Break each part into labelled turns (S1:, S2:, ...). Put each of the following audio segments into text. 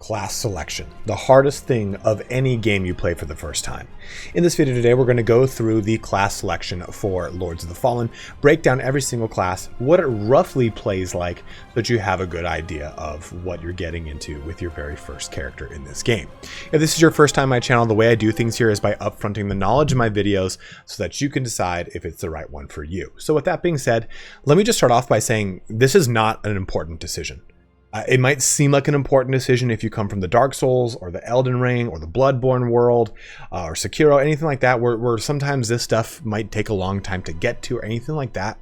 S1: Class selection, the hardest thing of any game you play for the first time. In this video today, we're going to go through the class selection for Lords of the Fallen, break down every single class, what it roughly plays like, so that you have a good idea of what you're getting into with your very first character in this game. If this is your first time on my channel, the way I do things here is by upfronting the knowledge in my videos so that you can decide if it's the right one for you. So with that being said, let me just start off by saying this is not an important decision. It might seem like an important decision if you come from the Dark Souls or the Elden Ring or the Bloodborne world or Sekiro, anything like that, where sometimes this stuff might take a long time to get to or anything like that.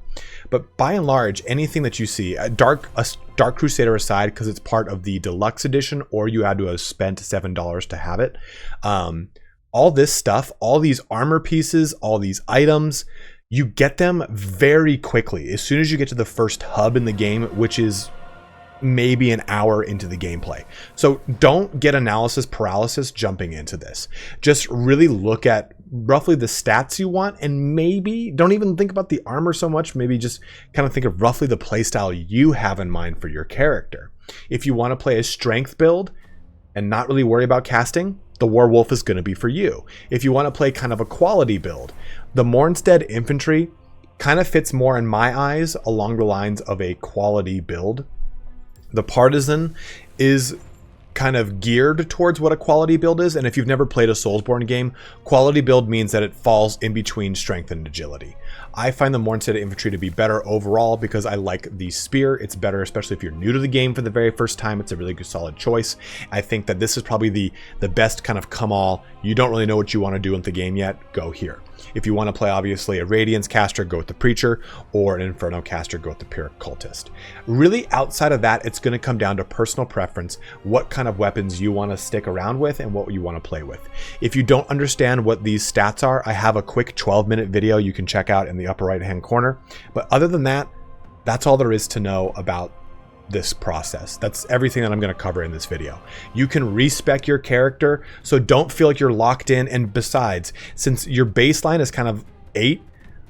S1: But by and large, anything that you see, a Dark Crusader aside, because it's part of the deluxe edition or you had to have spent $7 to have it, all this stuff, all these armor pieces, all these items, you get them very quickly as soon as you get to the first hub in the game, which is maybe an hour into the gameplay. So don't get analysis paralysis jumping into this. Just really look at roughly the stats you want, and maybe don't even think about the armor so much. Maybe just kind of think of roughly the playstyle you have in mind for your character. If you want to play a strength build and not really worry about casting, the Warwolf is going to be for you. If you want to play kind of a quality build, the Mournstead Infantry kind of fits more in my eyes along the lines of a quality build. The Partisan is kind of geared towards what a quality build is, and if you've never played a Soulsborne game, quality build means that it falls in between strength and agility. I find the Mournstead Infantry to be better overall because I like the spear. It's better, especially if you're new to the game for the very first time. It's a really good solid choice. I think that this is probably the best kind of come all. You don't really know what you want to do with the game yet, go here. If you want to play obviously a Radiance caster, go with the Preacher, or an Inferno caster, go with the Pyric Cultist. Really outside of that, it's going to come down to personal preference, what kind of weapons you want to stick around with and what you want to play with. If you don't understand what these stats are, I have a quick 12-minute video you can check out in the upper right hand corner. But other than that, that's all there is to know about this process. That's everything that I'm going to cover in this video. You can respec your character, so don't feel like you're locked in. And besides, since your baseline is kind of 8,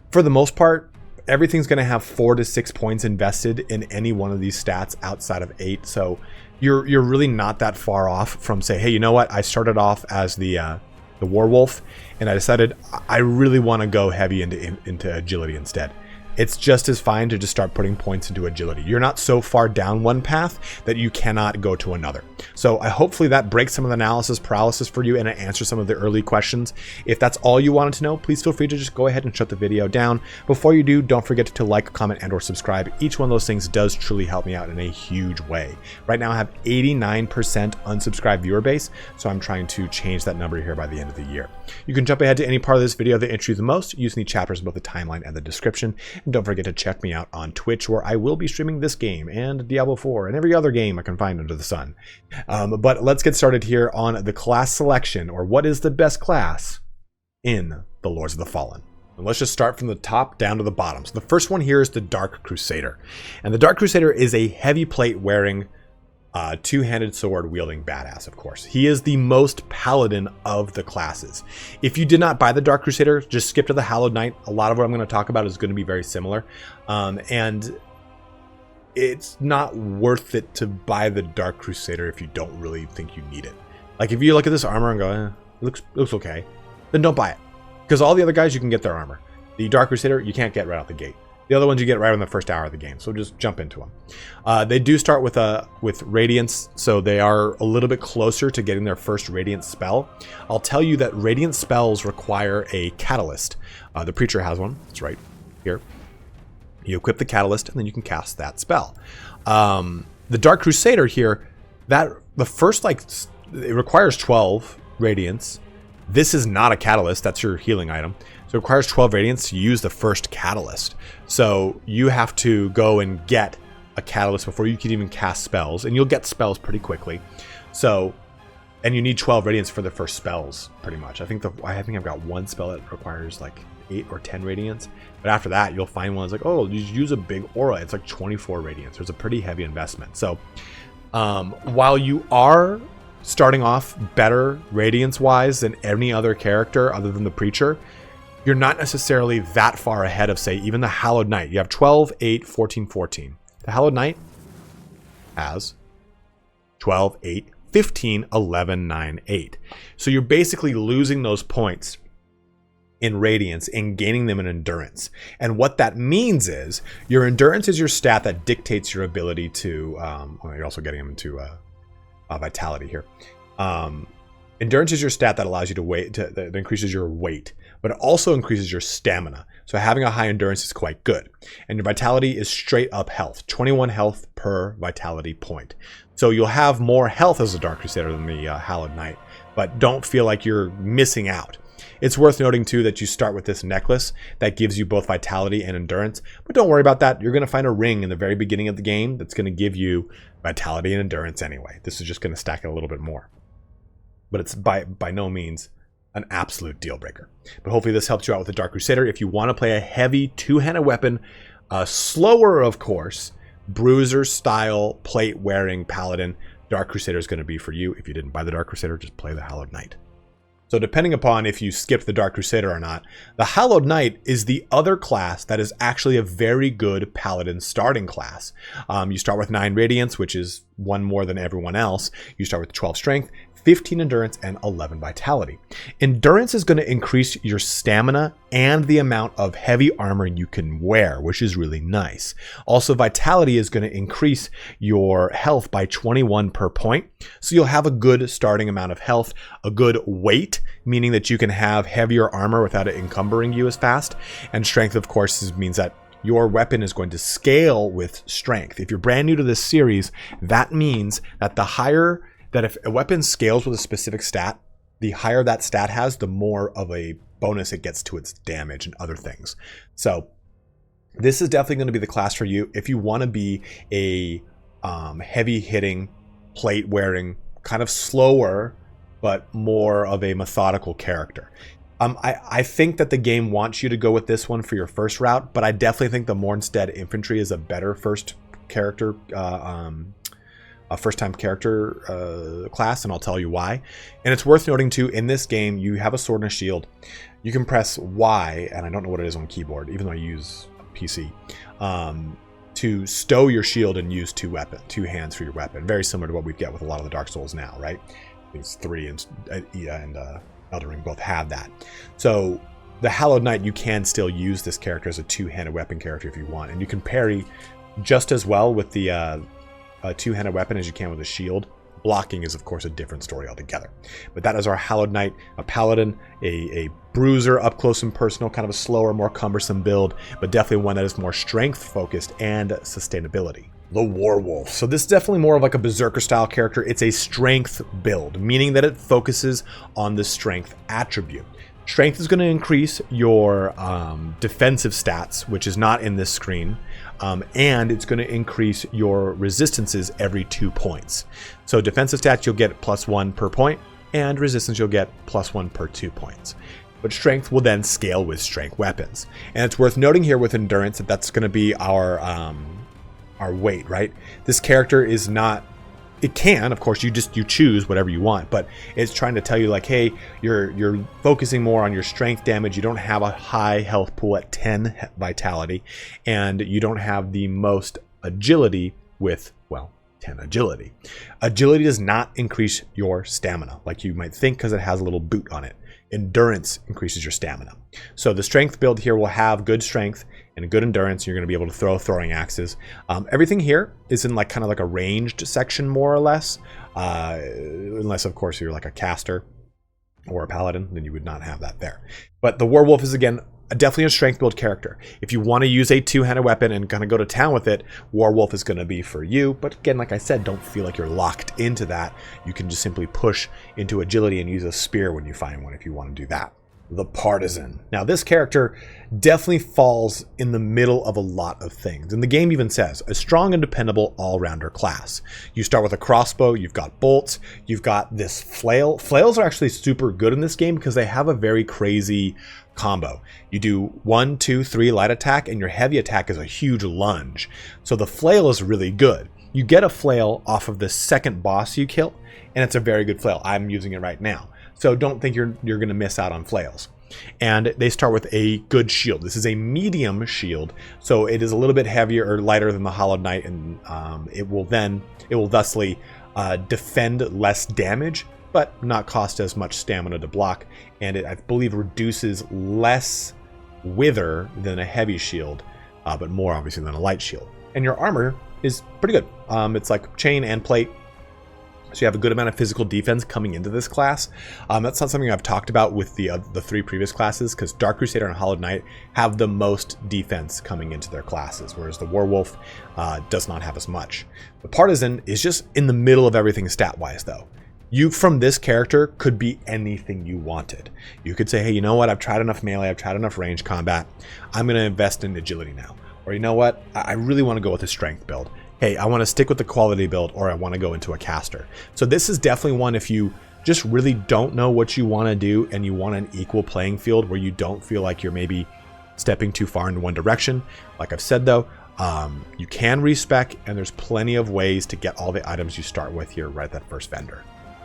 S1: for the most part, everything's going to have 4 to 6 points invested in any one of these stats outside of 8. So you're really not that far off from, say, hey, you know what? I started off as the Warwolf, and I decided I really want to go heavy into agility instead. It's just as fine to just start putting points into agility. You're not so far down one path that you cannot go to another. So hopefully that breaks some of the analysis paralysis for you and it answers some of the early questions. If that's all you wanted to know, please feel free to just go ahead and shut the video down. Before you do, don't forget to like, comment, and or subscribe. Each one of those things does truly help me out in a huge way. Right now I have 89% unsubscribed viewer base, so I'm trying to change that number here by the end of the year. You can jump ahead to any part of this video that interests you the most using the chapters in both the timeline and the description. And don't forget to check me out on Twitch, where I will be streaming this game and Diablo 4 and every other game I can find under the sun. But let's get started here on the class selection, or what is the best class in the Lords of the Fallen. And let's just start from the top down to the bottom. So the first one here is the Dark Crusader. And the Dark Crusader is a heavy plate wearing two-handed sword wielding badass, of course. He is the most paladin of the classes. If you did not buy the Dark Crusader, just skip to the Hallowed Knight. A lot of what I'm going to talk about is going to be very similar. And it's not worth it to buy the Dark Crusader if you don't really think you need it. Like if you look at this armor and go, it looks okay, then don't buy it. Because all the other guys, you can get their armor. The Dark Crusader, you can't get right out the gate. The other ones you get right in the first hour of the game, so just jump into them. They do start with Radiance, so they are a little bit closer to getting their first Radiance spell. I'll tell you that Radiance spells require a Catalyst. The Preacher has one. It's right here. You equip the Catalyst, and then you can cast that spell. The Dark Crusader here, the first, it requires 12 Radiance. This is not a Catalyst. That's your healing item. So it requires 12 Radiance to use the first Catalyst. So you have to go and get a Catalyst before you can even cast spells. And you'll get spells pretty quickly. So, and you need 12 Radiance for the first spells, pretty much. I think I've got one spell that requires like 8 or 10 Radiance. But after that, you'll find one that's like, oh, you use a big aura. It's like 24 Radiance. There's a pretty heavy investment. So while you are starting off better Radiance-wise than any other character other than the Preacher, you're not necessarily that far ahead of, say, even the Hallowed Knight. You have 12, 8, 14, 14. The Hallowed Knight has 12, 8, 15, 11, 9, 8. So you're basically losing those points in radiance and gaining them in endurance. And what that means is your endurance is your stat that dictates your ability to, you're also getting them into vitality here. Endurance is your stat that allows you to weight, that increases your weight, but it also increases your stamina. So having a high endurance is quite good. And your vitality is straight up health, 21 health per vitality point. So you'll have more health as a Dark Crusader than the Hallowed Knight, but don't feel like you're missing out. It's worth noting too that you start with this necklace that gives you both vitality and endurance, but don't worry about that. You're going to find a ring in the very beginning of the game that's going to give you vitality and endurance anyway. This is just going to stack it a little bit more. But it's by no means an absolute deal breaker. But hopefully this helps you out with the Dark Crusader. If you want to play a heavy two-handed weapon, slower of course, bruiser style plate wearing paladin, Dark Crusader is going to be for you. If you didn't buy the Dark Crusader, just play the Hallowed Knight. So depending upon if you skipped the Dark Crusader or not, the Hallowed Knight is the other class that is actually a very good paladin starting class. You start with 9 radiance, which is one more than everyone else. You start with 12 strength, 15 endurance, and 11 vitality. Endurance is going to increase your stamina and the amount of heavy armor you can wear, which is really nice. Also, vitality is going to increase your health by 21 per point. So you'll have a good starting amount of health, a good weight, meaning that you can have heavier armor without it encumbering you as fast. And strength, of course, means that your weapon is going to scale with strength. If you're brand new to this series, that means that if a weapon scales with a specific stat, the higher that stat has, the more of a bonus it gets to its damage and other things. So this is definitely going to be the class for you if you want to be a heavy hitting, plate wearing, kind of slower, but more of a methodical character. I think that the game wants you to go with this one for your first route, but I definitely think the Mournstead Infantry is a better first character a first-time character class, and I'll tell you why. And it's worth noting too, in this game, you have a sword and a shield. You can press Y, and I don't know what it is on keyboard, even though I use a PC, to stow your shield and use two hands for your weapon. Very similar to what we get with a lot of the Dark Souls now, right? These 3 and Elden Ring both have that. So the Hallowed Knight, you can still use this character as a two-handed weapon character if you want, and you can parry just as well with the a two-handed weapon as you can with a shield. Blocking is, of course, a different story altogether. But that is our Hallowed Knight, a paladin, a bruiser up close and personal, kind of a slower, more cumbersome build, but definitely one that is more strength-focused and sustainability. The Warwolf. So this is definitely more of like a berserker-style character. It's a strength build, meaning that it focuses on the strength attribute. Strength is going to increase your defensive stats, which is not in this screen, and it's going to increase your resistances every 2 points. So defensive stats, you'll get +1 per point, and resistance, you'll get +1 per 2 points. But strength will then scale with strength weapons. And it's worth noting here with endurance that that's going to be our weight, right? This character is not... It can, of course, you choose whatever you want, but it's trying to tell you like, hey, you're focusing more on your strength damage. You don't have a high health pool at 10 vitality, and you don't have the most agility with, well, 10 agility. Agility does not increase your stamina like you might think because it has a little boot on it. Endurance increases your stamina. So the strength build here will have good strength and good endurance. You're going to be able to throw throwing axes. Everything here is in like kind of like a ranged section, more or less, unless of course you're like a caster or a paladin, then you would not have that there. But the Warwolf is, again, definitely a strength build character. If you want to use a two-handed weapon and kind of go to town with it, Warwolf is going to be for you. But again, like I said, don't feel like you're locked into that. You can just simply push into agility and use a spear when you find one if you want to do that. The Partisan. Now this character definitely falls in the middle of a lot of things. And the game even says, a strong and dependable all-rounder class. You start with a crossbow, you've got bolts, you've got this flail. Flails are actually super good in this game because they have a very crazy combo. You do 1, 2, 3 light attack, and your heavy attack is a huge lunge. So the flail is really good. You get a flail off of the second boss you kill, and it's a very good flail. I'm using it right now. So don't think you're going to miss out on flails. And they start with a good shield. This is a medium shield, so it is a little bit heavier or lighter than the Hallowed Knight, and it will thusly defend less damage, but not cost as much stamina to block, and it, I believe, reduces less wither than a heavy shield, but more obviously than a light shield. And your armor is pretty good. It's like chain and plate, so you have a good amount of physical defense coming into this class. That's not something I've talked about with the 3 previous classes, because Dark Crusader and Hallowed Knight have the most defense coming into their classes, whereas the Warwolf does not have as much. The Partisan is just in the middle of everything stat-wise, though. You, from this character, could be anything you wanted. You could say, hey, you know what? I've tried enough melee, I've tried enough range combat. I'm going to invest in agility now. Or you know what? I really want to go with a strength build. Hey, I want to stick with the quality build, or I want to go into a caster. So this is definitely one if you just really don't know what you want to do and you want an equal playing field where you don't feel like you're maybe stepping too far in one direction. Like I've said though, you can respec, and there's plenty of ways to get all the items you start with here right at that first vendor.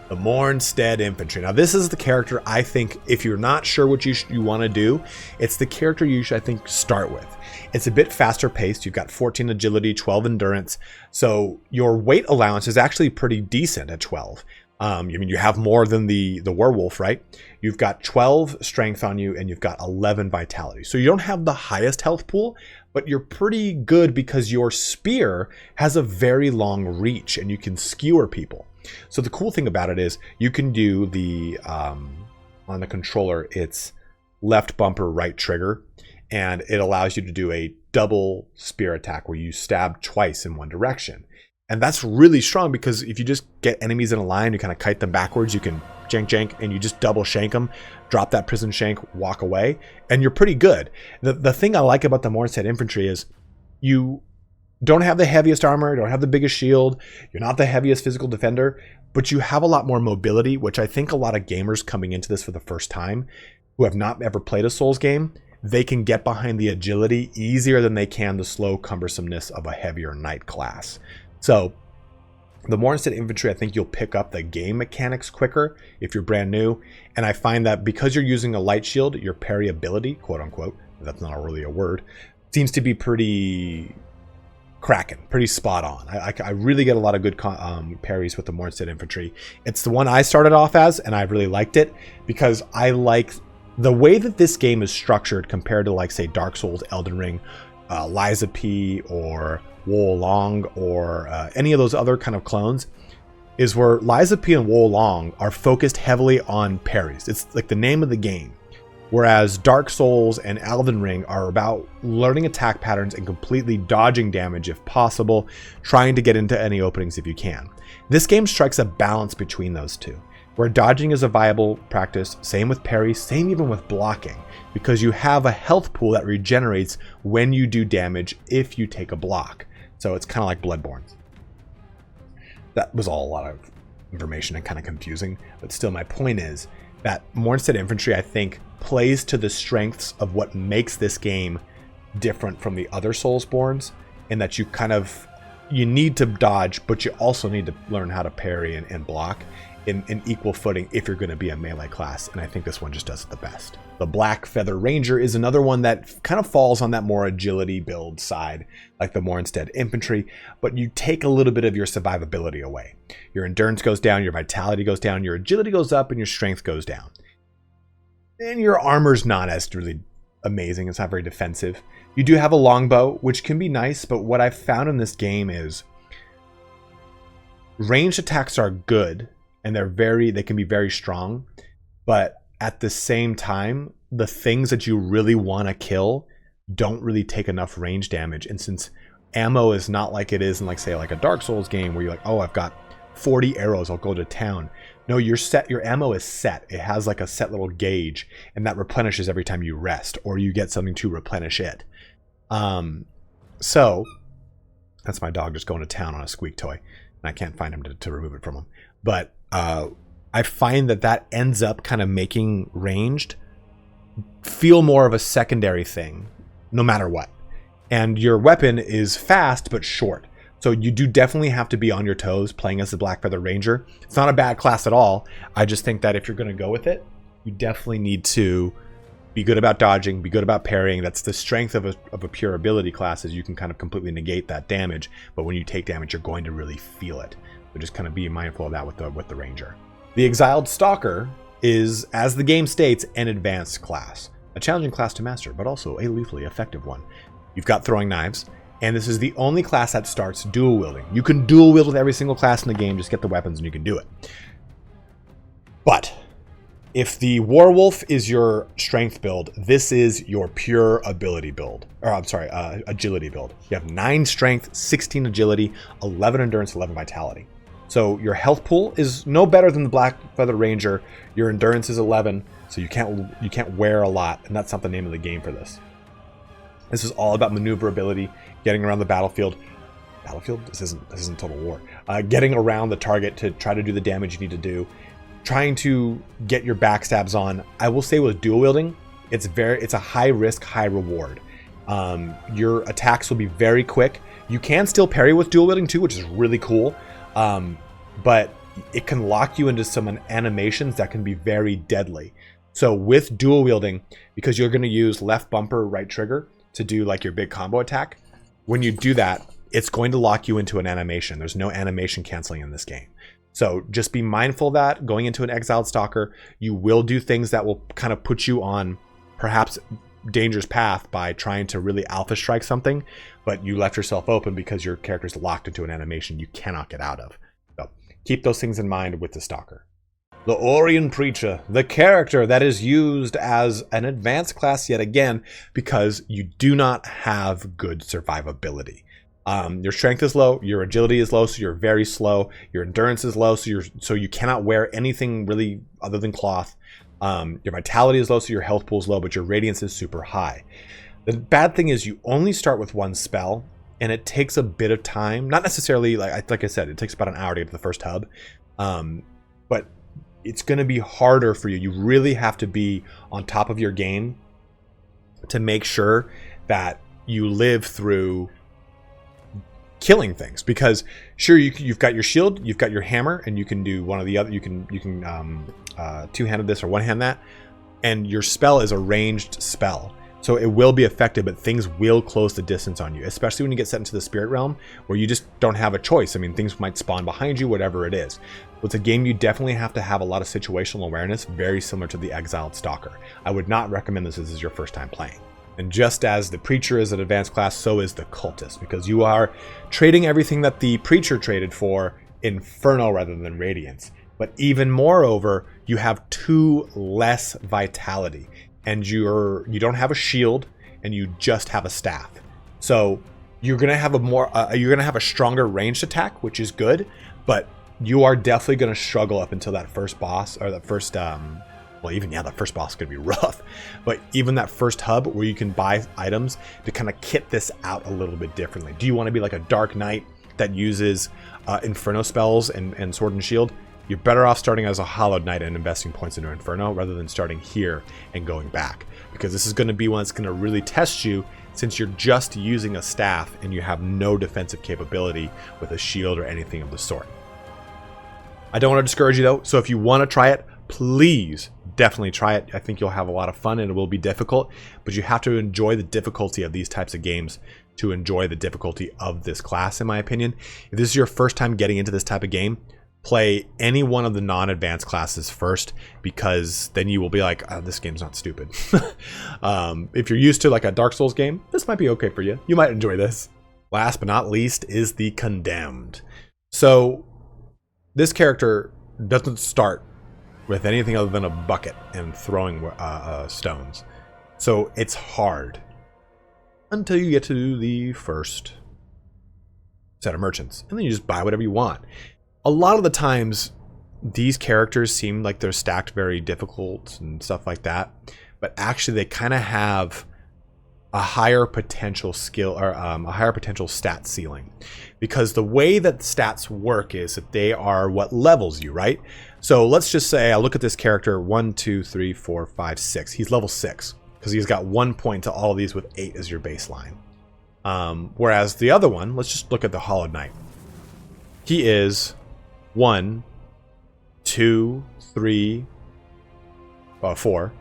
S1: The Mournstead Infantry. Now this is the character I think, if you're not sure what you want to do, it's the character you should, I think, start with. It's a bit faster paced. You've got 14 agility, 12 endurance. So your weight allowance is actually pretty decent at 12. I mean, you have more than the werewolf, right? You've got 12 strength on you, and you've got 11 vitality. So you don't have the highest health pool, but you're pretty good because your spear has a very long reach and you can skewer people. So the cool thing about it is you can do the, on the controller, it's left bumper, right trigger, and it allows you to do a double spear attack where you stab twice in one direction. And that's really strong because if you just get enemies in a line, you kind of kite them backwards, you can jank, and you just double shank them, drop that prison shank, walk away, and you're pretty good. The thing I like about the Mournstead Infantry is you don't have the heaviest armor, don't have the biggest shield, you're not the heaviest physical defender, but you have a lot more mobility, which I think a lot of gamers coming into this for the first time who have not ever played a Souls game, they can get behind the agility easier than they can the slow cumbersomeness of a heavier knight class. So the Mournstead Infantry, I think you'll pick up the game mechanics quicker if you're brand new. And I find that because you're using a light shield, your parry ability, quote unquote, that's not really a word, seems to be pretty cracking, pretty spot on. I really get a lot of good parries with the Mournstead Infantry. It's the one I started off as, and I really liked it because I like the way that this game is structured compared to, like, say, Dark Souls, Elden Ring, Liza P, or Wo Long, or any of those other kind of clones, is where Liza P and Wo Long are focused heavily on parries. It's like the name of the game. Whereas Dark Souls and Elden Ring are about learning attack patterns and completely dodging damage if possible, trying to get into any openings if you can. This game strikes a balance between those two, where dodging is a viable practice, same with parry, same even with blocking, because you have a health pool that regenerates when you do damage if you take a block. So it's kind of like Bloodborne. That was all a lot of information and kind of confusing, but still my point is that Mournstead Infantry, I think, plays to the strengths of what makes this game different from the other Soulsborns, in that you need to dodge, but you also need to learn how to parry and block in equal footing if you're going to be a melee class, and I think this one just does it the best. The Blackfeather Ranger is another one that kind of falls on that more agility build side, like the Mournstead Infantry, but you take a little bit of your survivability away. Your endurance goes down, your vitality goes down, your agility goes up, and your strength goes down. And your armor's not as really amazing, it's not very defensive. You do have a longbow, which can be nice, but what I've found in this game is ranged attacks are good, and they can be very strong, but at the same time, the things that you really want to kill don't really take enough range damage. And since ammo is not like it is in, like, say, like a Dark Souls game where you're like, oh, I've got 40 arrows, I'll go to town. No, your ammo is set. It has like a set little gauge, and that replenishes every time you rest or you get something to replenish it. So that's my dog just going to town on a squeak toy, and I can't find him to remove it from him. But I find that ends up kind of making ranged feel more of a secondary thing, no matter what. And your weapon is fast but short. So you do definitely have to be on your toes playing as the Blackfeather Ranger. It's not a bad class at all. I just think that if you're going to go with it, you definitely need to be good about dodging, be good about parrying. That's the strength of a pure ability class, is you can kind of completely negate that damage. But when you take damage, you're going to really feel it. So just kind of be mindful of that with the Ranger. The Exiled Stalker is, as the game states, an advanced class. A challenging class to master, but also a lethally effective one. You've got throwing knives, and this is the only class that starts dual wielding. You can dual wield with every single class in the game, just get the weapons and you can do it. But if the Warwolf is your strength build, this is your pure ability build. Or I'm sorry, agility build. You have 9 strength, 16 agility, 11 endurance, 11 vitality. So your health pool is no better than the Blackfeather Ranger. Your endurance is 11, so you can't wear a lot, and that's not the name of the game for this. This is all about maneuverability, getting around the battlefield. This isn't Total War. Getting around the target to try to do the damage you need to do. Trying to get your backstabs on. I will say with dual wielding, it's a high risk, high reward. Your attacks will be very quick. You can still parry with dual wielding too, which is really cool. But it can lock you into some animations that can be very deadly. So with dual wielding, because you're going to use left bumper, right trigger to do like your big combo attack, when you do that, it's going to lock you into an animation. There's no animation canceling in this game. So just be mindful of that. Going into an Exiled Stalker, you will do things that will kind of put you on perhaps dangerous path by trying to really alpha strike something, but you left yourself open because your character's locked into an animation you cannot get out of. So keep those things in mind with the Stalker. The Orian Preacher, the character that is used as an advanced class yet again because you do not have good survivability. Your strength is low, your agility is low, so you're very slow. Your endurance is low, so you cannot wear anything really other than cloth. Your vitality is low, so your health pool is low, but your radiance is super high. The bad thing is you only start with one spell, and it takes a bit of time. Not necessarily, like I said, it takes about an hour to get to the first hub. But it's going to be harder for you. You really have to be on top of your game to make sure that you live through killing things, because sure, you've got your shield, you've got your hammer, and you can do one or the other. You can two-handed this or one-hand that, and your spell is a ranged spell, so it will be effective, but things will close the distance on you, especially when you get set into the spirit realm where you just don't have a choice. I mean, things might spawn behind you, whatever it is. It's a game you definitely have to have a lot of situational awareness, very similar to the Exiled Stalker. I would not recommend this as your first time playing. And just as the Preacher is an advanced class, so is the Cultist, because you are trading everything that the Preacher traded for Inferno rather than Radiance. But even moreover, you have 2 less vitality, and you don't have a shield, and you just have a staff. So you're gonna have a stronger ranged attack, which is good, but you are definitely gonna struggle up until that first boss, or that first the first boss could be rough, but even that first hub where you can buy items to kind of kit this out a little bit differently. Do you want to be like a Dark Knight that uses Inferno spells and Sword and Shield? You're better off starting as a Hallowed Knight and investing points into Inferno rather than starting here and going back, because this is going to be one that's going to really test you, since you're just using a staff and you have no defensive capability with a shield or anything of the sort. I don't want to discourage you though, so if you want to try it, please definitely try it. I think you'll have a lot of fun, and it will be difficult, but you have to enjoy the difficulty of these types of games to enjoy the difficulty of this class, in my opinion. If this is your first time getting into this type of game, play any one of the non-advanced classes first, because then you will be like, oh, this game's not stupid. If you're used to like a Dark Souls game, this might be okay for you. You might enjoy this. Last but not least is the Condemned. So this character doesn't start with anything other than a bucket and throwing stones. So it's hard until you get to the first set of merchants, and then you just buy whatever you want. A lot of the times these characters seem like they're stacked very difficult and stuff like that, but actually they kind of have a higher potential skill, or a higher potential stat ceiling, because the way that stats work is that they are what levels you, right? So let's just say I look at this character 1, 2, 3, 4, 5, 6. He's level 6 because he's got 1 point to all of these with 8 as your baseline. Whereas the other one, let's just look at the Hallowed Knight. He is 1, 2, 3, 4.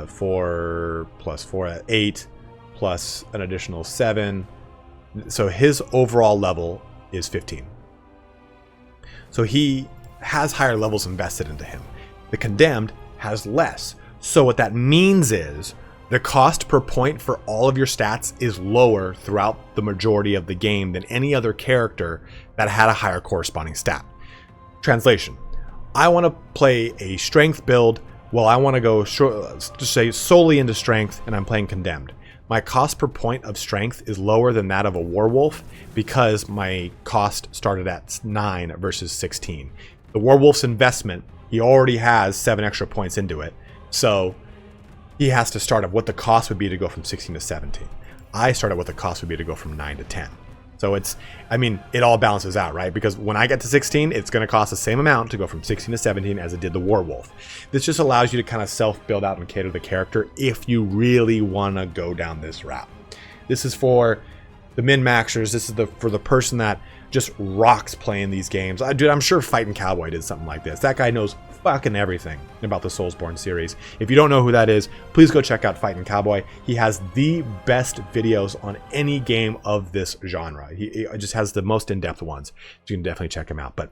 S1: 4 plus 4, 8 plus an additional 7. So his overall level is 15. So he has higher levels invested into him. The Condemned has less. So what that means is the cost per point for all of your stats is lower throughout the majority of the game than any other character that had a higher corresponding stat. Translation: I want to play a strength build. Well, I want to go just say solely into strength, and I'm playing Condemned. My cost per point of strength is lower than that of a Warwolf because my cost started at 9 versus 16. The Warwolf's investment, he already has 7 extra points into it. So he has to start at what the cost would be to go from 16 to 17. I start at what the cost would be to go from 9 to 10. So it all balances out, right? Because when I get to 16, it's going to cost the same amount to go from 16 to 17 as it did the Warwolf. This just allows you to kind of self-build out and cater the character if you really want to go down this route. This is for the min-maxers. This is for the person that just rocks playing these games. Dude, I'm sure Fighting Cowboy did something like this. That guy knows fucking everything about the Soulsborne series. If you don't know who that is, please go check out Fighting Cowboy. He has the best videos on any game of this genre. He just has the most in-depth ones. You can definitely check him out. But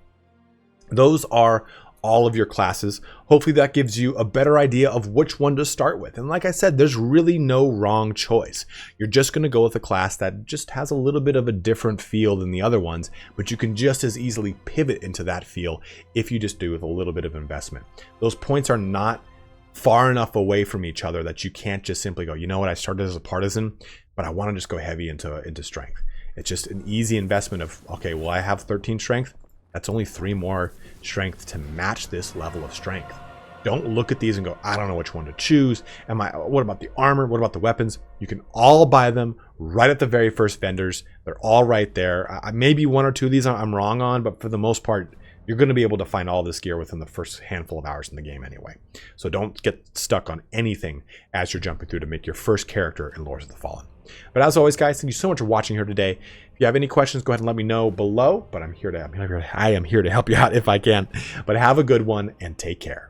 S1: those are all of your classes. Hopefully that gives you a better idea of which one to start with. And like I said, there's really no wrong choice. You're just going to go with a class that just has a little bit of a different feel than the other ones, but you can just as easily pivot into that feel if you just do with a little bit of investment. Those points are not far enough away from each other that you can't just simply go, you know what, I started as a Partisan, but I want to just go heavy into strength. It's just an easy investment of, okay, well, I have 13 strength. That's only 3 more strength to match this level of strength. Don't look at these and go, I don't know which one to choose. What about the armor? What about the weapons? You can all buy them right at the very first vendors. They're all right there. Maybe 1 or 2 of these I'm wrong on, but for the most part, you're going to be able to find all this gear within the first handful of hours in the game anyway. So don't get stuck on anything as you're jumping through to make your first character in Lords of the Fallen. But as always, guys, thank you so much for watching here today. If you have any questions, go ahead and let me know below. But I am here to help you out if I can. But have a good one and take care.